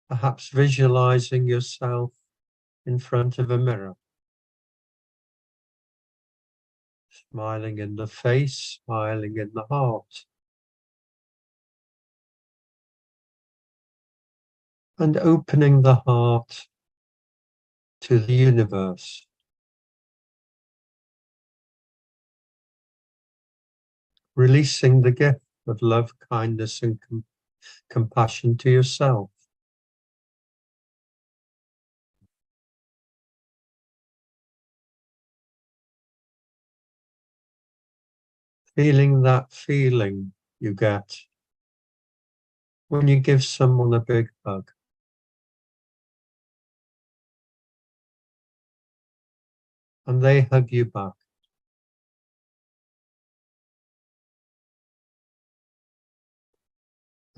Perhaps visualizing yourself in front of a mirror. Smiling in the face, smiling in the heart. And opening the heart to the universe. Releasing the gift of love, kindness, and compassion to yourself. Feeling that feeling you get when you give someone a big hug. And they hug you back.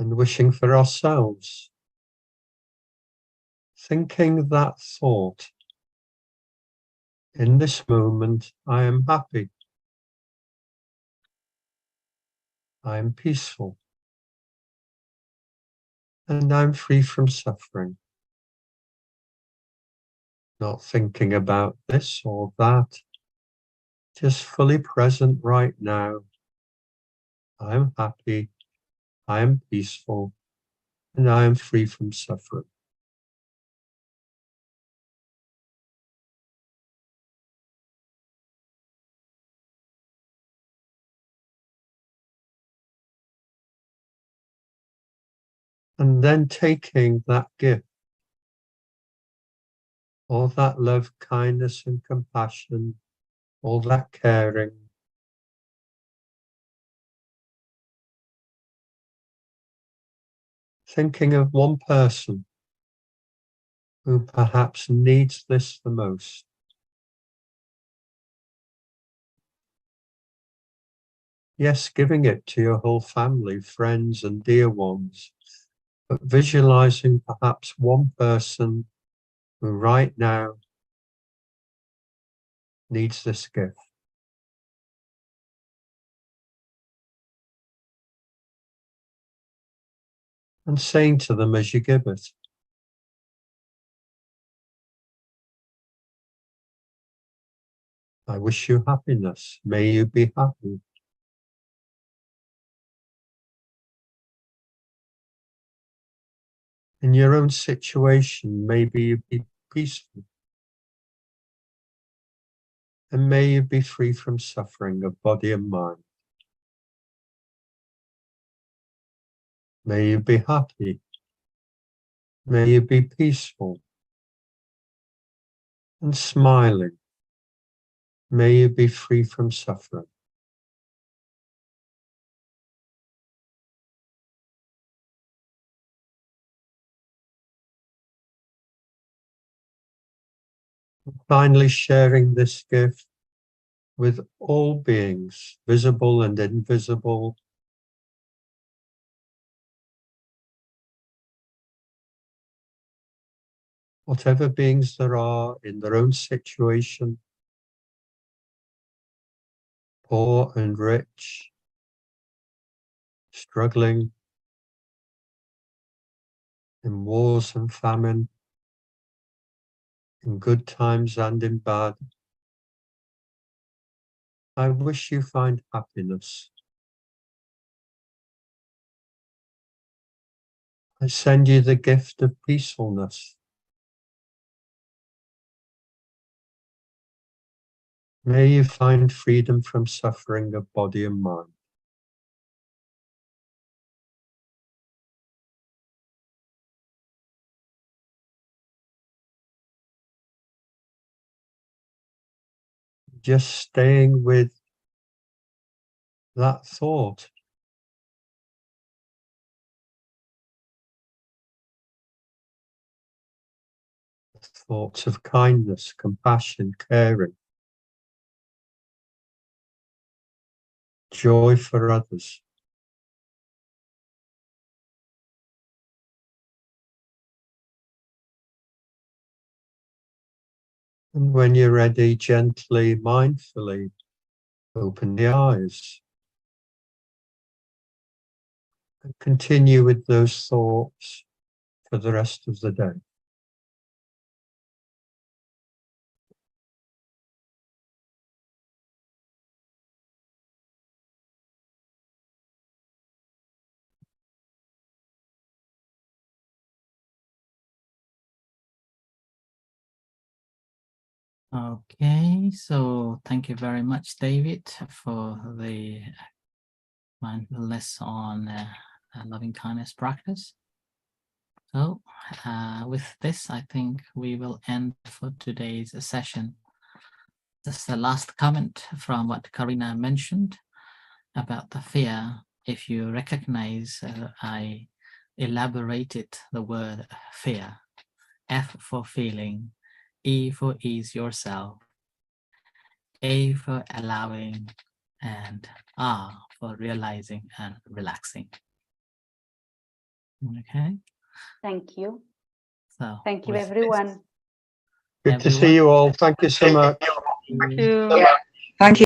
and wishing for ourselves, thinking that thought, in this moment, I am happy, I am peaceful, and I'm free from suffering. Not thinking about this or that, just fully present right now. I am happy, I am peaceful, and I am free from suffering. And then taking that gift, all that love, kindness, and compassion, all that caring, thinking of one person who perhaps needs this the most. Yes, giving it to your whole family, friends, and dear ones, but visualizing perhaps one person who right now needs this gift. And saying to them as you give it, I wish you happiness. May you be happy. In your own situation, maybe you be peaceful. And may you be free from suffering of body and mind. May you be happy. May you be peaceful and smiling. May you be free from suffering. Finally, sharing this gift with all beings, visible and invisible, whatever beings there are in their own situation, poor and rich, struggling in wars and famine, in good times and in bad. I wish you find happiness. I send you the gift of peacefulness. May you find freedom from suffering of body and mind. Just staying with that thought. Thoughts of kindness, compassion, caring, joy for others. And when you're ready, gently, mindfully, open the eyes. And continue with those thoughts for the rest of the day. Okay, so thank you very much, David, for the mindfulness on loving kindness practice. So with this, I think we will end for today's session. Just the last comment from what Karina mentioned about the fear. If you recognize, I elaborated the word fear. F for feeling, E for ease yourself, A for allowing, and R for realizing and relaxing. Okay. Thank you. So Thank you, with this, everyone. Good to see everyone, you all. Thank you so much. Thank you. Thank you.